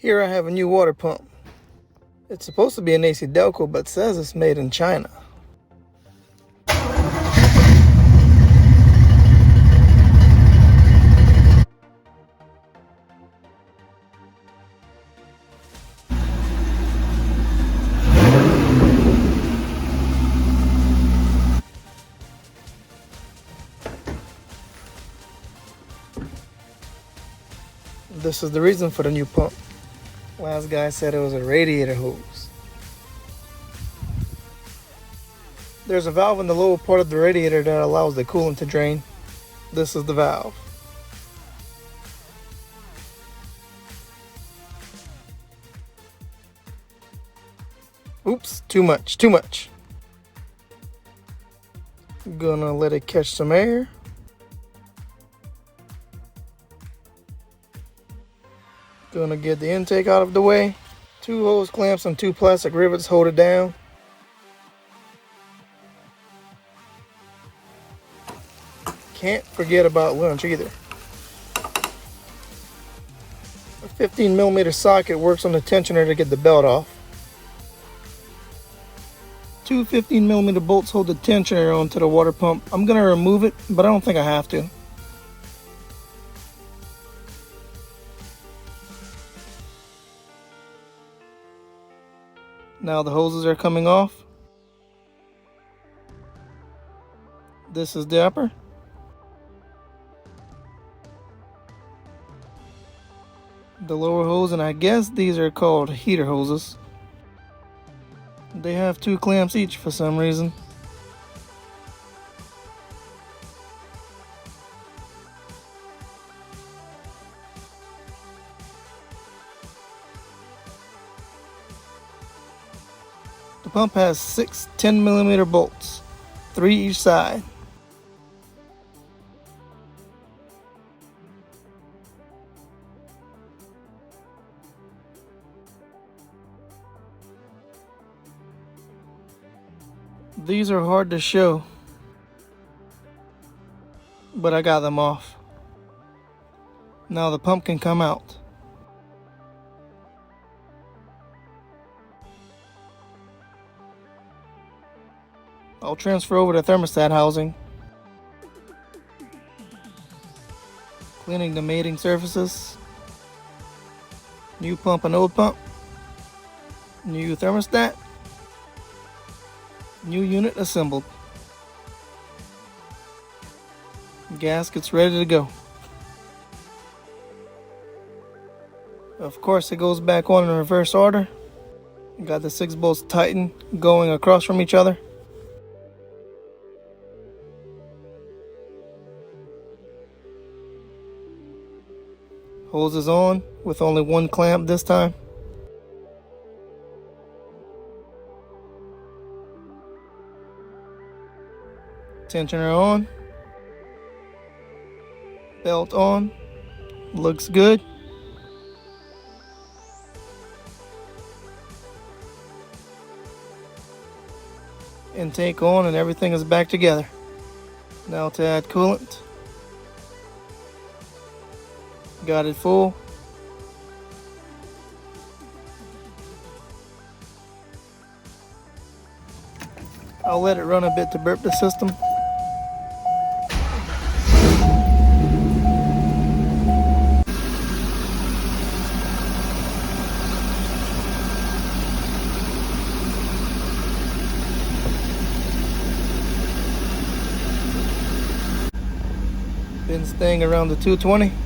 Here I have a new water pump. It's supposed to be an AC Delco, but says it's made in China. This is the reason for the new pump. Last guy said it was a radiator hose. There's a valve in the lower part of the radiator that allows the coolant to drain. This is the valve. Oops, too much. Gonna let it catch some air. Gonna get the intake out of the way. 2 hose clamps and 2 plastic rivets hold it down. Can't forget about lunch either. A 15mm socket works on the tensioner to get the belt off. 2 15mm bolts hold the tensioner onto the water pump. I'm gonna remove it, but I don't think I have to. Now the hoses are coming off. This is the upper. The lower hose, and I guess these are called heater hoses. They have 2 clamps each for some reason. The pump has 6 10mm bolts, 3 each side. These are hard to show, but I got them off. Now the pump can come out. I'll transfer over the thermostat housing. Cleaning the mating surfaces. New pump and old pump. New thermostat. New unit assembled. Gaskets ready to go. Of course it goes back on in reverse order. Got the 6 bolts tightened, going across from each other. Hose is on with only 1 clamp this time. Tensioner on. Belt on. Looks good. Intake on, and everything is back together. Now to add coolant. Got it full. I'll let it run a bit to burp the system. Been staying around the 220.